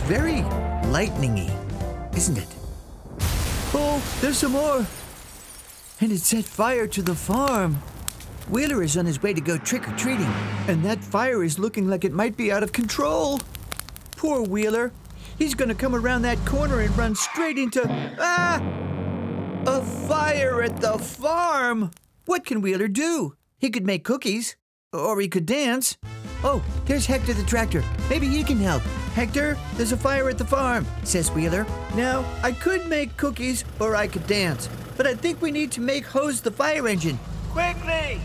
very lightning-y, isn't it? Oh, there's some more. And it set fire to the farm. Wheeler is on his way to go trick-or-treating, and that fire is looking like it might be out of control. Poor Wheeler. He's going to come around that corner and run straight into... a fire at the farm! What can Wheeler do? He could make cookies, or he could dance. Oh, there's Hector the Tractor. Maybe he can help. Hector, there's a fire at the farm, says Wheeler. Now, I could make cookies or I could dance, but I think we need to make Hose the fire engine. Quickly!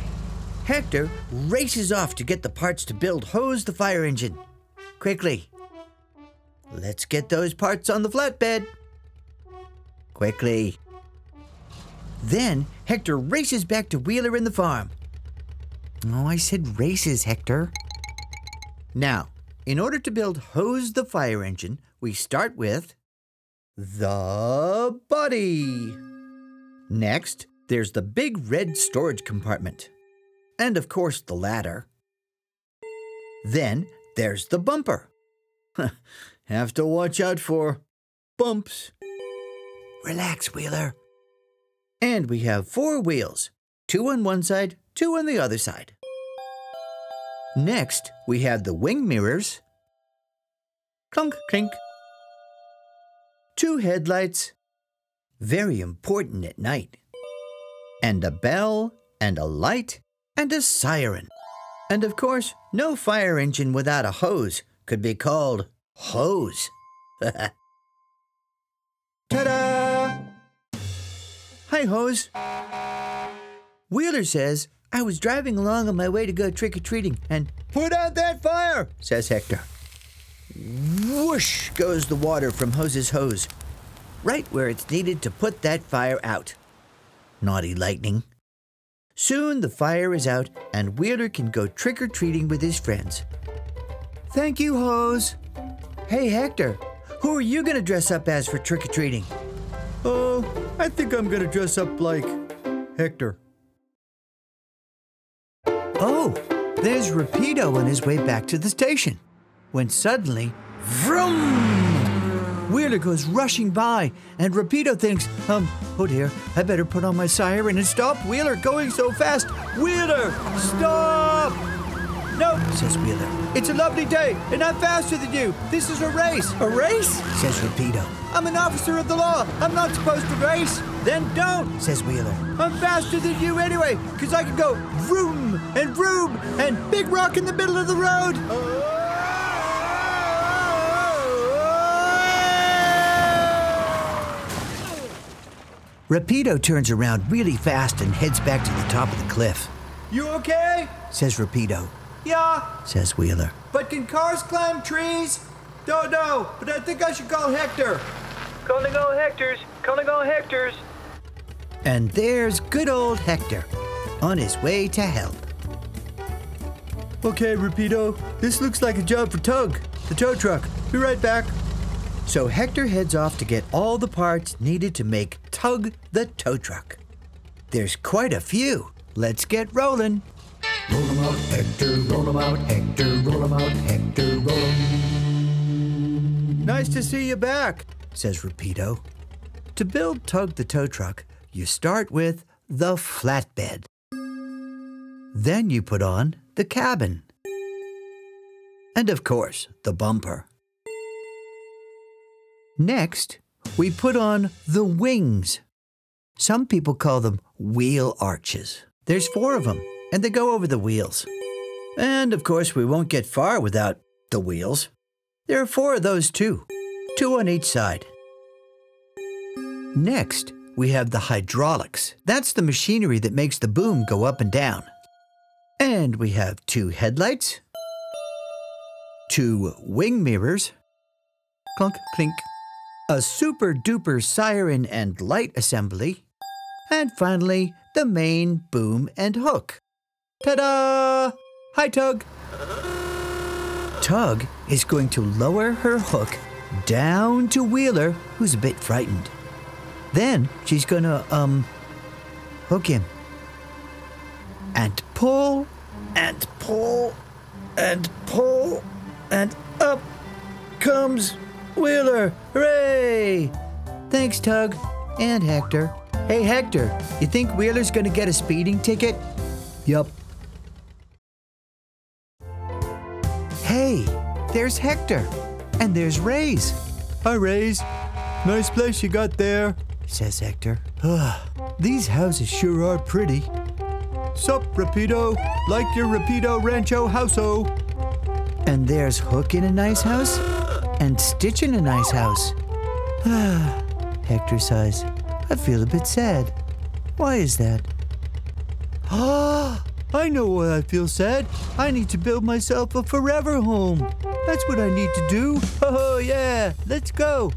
Hector races off to get the parts to build Hose the fire engine. Quickly. Let's get those parts on the flatbed. Quickly. Then Hector races back to Wheeler in the farm. Oh, I said races, Hector. Now, in order to build Hose the fire engine, we start with the body. Next, there's the big red storage compartment. And of course, the ladder. Then there's the bumper. Have to watch out for bumps. Relax, Wheeler. And we have 4 wheels, 2 on one side, 2 on the other side. Next, we have the wing mirrors. Clunk, clink. 2 headlights. Very important at night. And a bell, and a light, and a siren. And of course, no fire engine without a hose could be called Hose. Ta-da! Hi, Hose. Wheeler says, I was driving along on my way to go trick-or-treating, and put out that fire, says Hector. Whoosh goes the water from Hose's hose, right where it's needed to put that fire out. Naughty lightning. Soon the fire is out, and Wheeler can go trick-or-treating with his friends. Thank you, Hose. Hey, Hector, who are you going to dress up as for trick-or-treating? Oh, I think I'm going to dress up like Hector. Oh, there's Rapido on his way back to the station, when suddenly, vroom! Wheeler goes rushing by, and Rapido thinks, oh dear, I better put on my siren and stop Wheeler going so fast. Wheeler, stop! No, says Wheeler. It's a lovely day, and I'm faster than you. This is a race. A race? Says Rapido. I'm an officer of the law. I'm not supposed to race. Then don't, says Wheeler. I'm faster than you anyway, because I can go vroom and big rock in the middle of the road. Rapido turns around really fast and heads back to the top of the cliff. You okay? Says Rapido. Yeah, says Wheeler. But can cars climb trees? Don't know, but I think I should call Hector. Calling all Hectors, calling all Hectors. And there's good old Hector, on his way to help. Okay, Rapido, this looks like a job for Tug, the tow truck. Be right back. So Hector heads off to get all the parts needed to make Tug the tow truck. There's quite a few. Let's get rolling. Roll 'em out, Hector, roll 'em out, Hector, roll 'em out, Hector, roll 'em. Nice to see you back, says Rapido. To build Tug the tow truck, you start with the flatbed. Then you put on the cabin. And of course, the bumper. Next, we put on the wings. Some people call them wheel arches. There's 4 of them, and they go over the wheels. And of course, we won't get far without the wheels. There are 4 of those too, 2 on each side. Next, we have the hydraulics. That's the machinery that makes the boom go up and down. And we have 2 headlights, 2 wing mirrors, clunk, clink, a super-duper siren and light assembly, and finally, the main boom and hook. Ta-da! Hi, Tug. Tug is going to lower her hook down to Wheeler, who's a bit frightened. Then she's gonna, hook him. And pull, and pull, and pull, and up comes Wheeler! Hooray! Thanks, Tug. And Hector. Hey, Hector, you think Wheeler's gonna get a speeding ticket? Yup. Hey, there's Hector. And there's Ray's. Hi, Ray's. Nice place you got there, says Hector. These houses sure are pretty. Sup, Rapido? Like your Rapido Rancho house-o. And there's Hook in a nice house, and Stitch in a nice house. Hector sighs. I feel a bit sad. Why is that? I know why I feel sad. I need to build myself a forever home. That's what I need to do. Oh, yeah, let's go.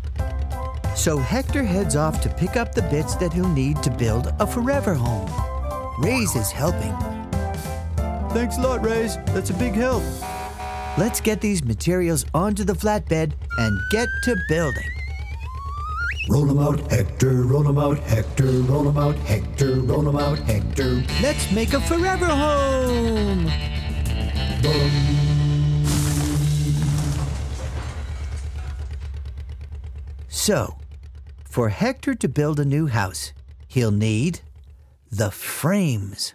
So Hector heads off to pick up the bits that he'll need to build a forever home. Ray's is helping. Thanks a lot, Ray's. That's a big help. Let's get these materials onto the flatbed and get to building. Roll 'em out, Hector, roll 'em out, Hector, roll 'em out, Hector, roll 'em out, Hector. Let's make a forever home! Roll 'em. So, for Hector to build a new house, he'll need the frames.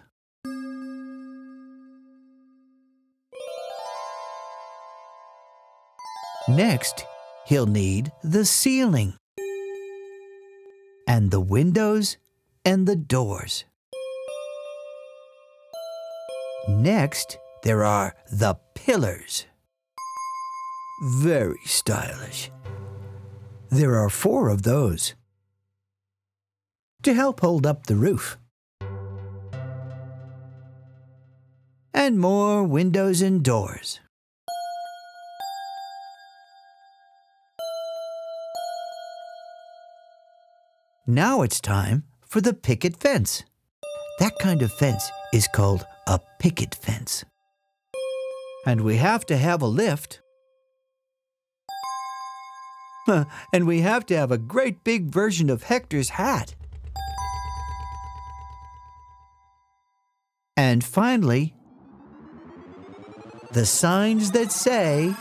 Next, he'll need the ceiling, and the windows and the doors. Next, there are the pillars. Very stylish. There are 4 of those to help hold up the roof. And more windows and doors. Now it's time for the picket fence. That kind of fence is called a picket fence. And we have to have a lift. And we have to have a great big version of Hector's hat. And finally, the signs that say,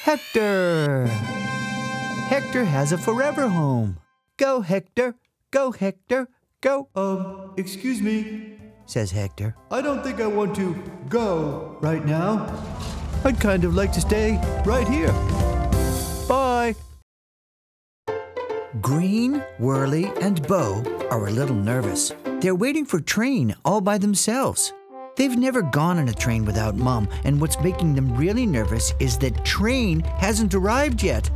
Hector! Hector has a forever home. Go, Hector! Go, Hector! Go! Excuse me, says Hector. I don't think I want to go right now. I'd kind of like to stay right here. Bye! Green, Whirly, and Bo are a little nervous. They're waiting for Train all by themselves. They've never gone on a train without Mom, and what's making them really nervous is that Train hasn't arrived yet.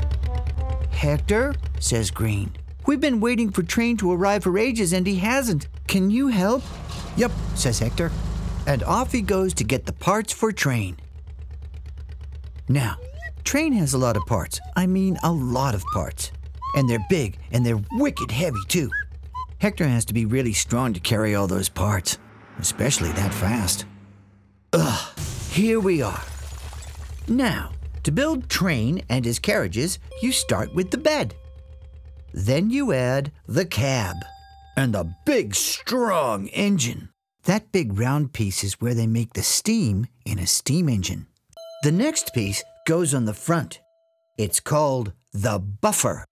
Hector, says Green, we've been waiting for Train to arrive for ages and he hasn't. Can you help? Yup, says Hector. And off he goes to get the parts for Train. Now, Train has a lot of parts. I mean, a lot of parts. And they're big and they're wicked heavy too. Hector has to be really strong to carry all those parts, especially that fast. Here we are. Now, to build Train and his carriages, you start with the bed. Then you add the cab and the big, strong engine. That big round piece is where they make the steam in a steam engine. The next piece goes on the front. It's called the buffer.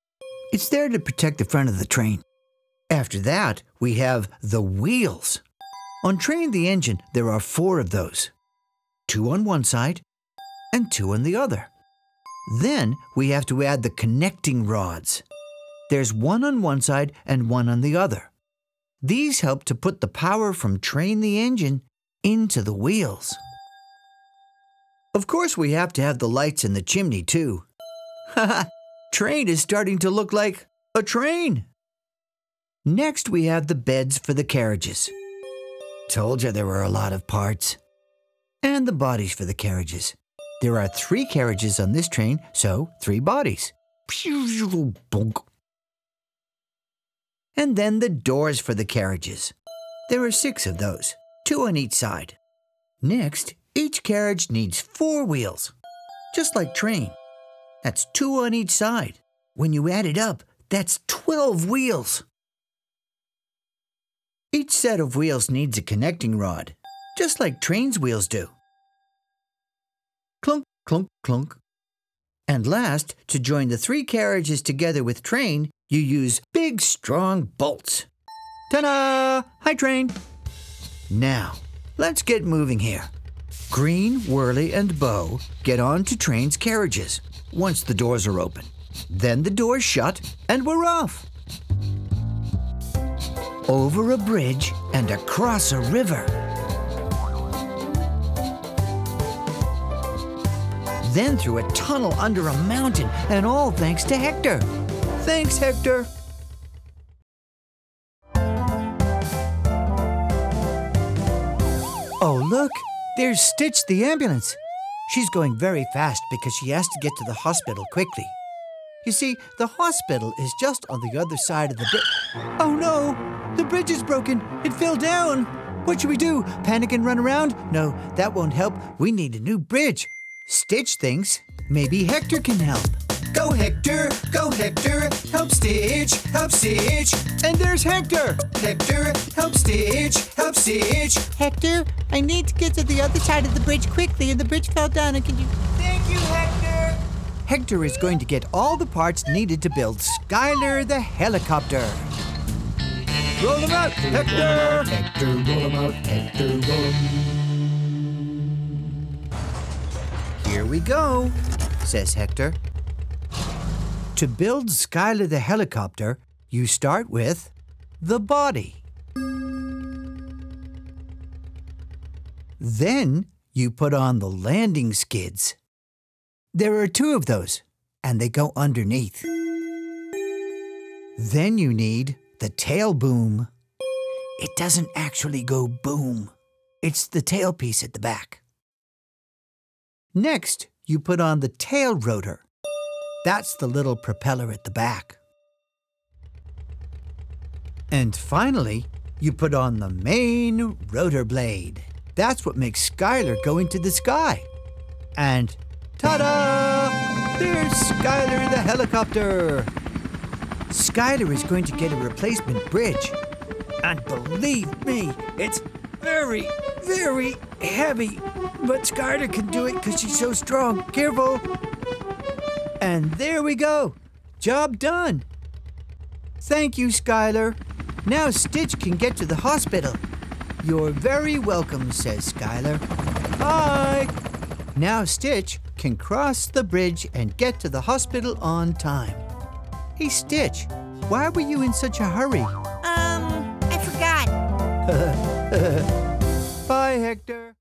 It's there to protect the front of the train. After that, we have the wheels. On Train the engine, there are 4 of those. 2 on one side and 2 on the other. Then we have to add the connecting rods. There's 1 on one side and 1 on the other. These help to put the power from Train the engine into the wheels. Of course, we have to have the lights in the chimney too. Haha, Train is starting to look like a train. Next, we have the beds for the carriages. Told you there were a lot of parts. And the bodies for the carriages. There are 3 carriages on this train, so 3 bodies. And then the doors for the carriages. There are 6 of those, 2 on each side. Next, each carriage needs 4 wheels, just like Train. That's 2 on each side. When you add it up, that's 12 wheels. Each set of wheels needs a connecting rod, just like Train's wheels do. Clunk, clunk, clunk. And last, to join the 3 carriages together with train, you use big, strong bolts. Ta-da! Hi, train. Now, let's get moving here. Green, Whirly, and Bo get onto train's carriages once the doors are open. Then the doors shut, and we're off. Over a bridge and across a river. Then through a tunnel under a mountain, and all thanks to Hector. Thanks, Hector. Oh, look, there's Stitch the ambulance. She's going very fast because she has to get to the hospital quickly. You see, the hospital is just on the other side of the bridge. Oh no, the bridge is broken. It fell down. What should we do? Panic and run around? No, that won't help. We need a new bridge. Stitch thinks maybe Hector can help. Go Hector, help Stitch, help Stitch. And there's Hector. Hector, help Stitch, help Stitch. Hector, I need to get to the other side of the bridge quickly, and the bridge fell down, and can you... Thank you, Hector. Hector is going to get all the parts needed to build Skylar the helicopter. Roll him out, Hector. Hector, roll him out. Hector, roll him. Here we go, says Hector. To build Skylar the helicopter, you start with the body. Then you put on the landing skids. There are 2 of those, and they go underneath. Then you need the tail boom. It doesn't actually go boom. It's the tail piece at the back. Next, you put on the tail rotor. That's the little propeller at the back. And finally, you put on the main rotor blade. That's what makes Skylar go into the sky. And ta-da! There's Skylar the helicopter. Skylar is going to get a replacement bridge. And believe me, it's very, very heavy. But Skylar can do it because she's so strong. Careful. And there we go. Job done. Thank you, Skylar. Now Stitch can get to the hospital. You're very welcome, says Skylar. Bye. Now Stitch can cross the bridge and get to the hospital on time. Hey, Stitch, why were you in such a hurry? I forgot. Bye, Hector.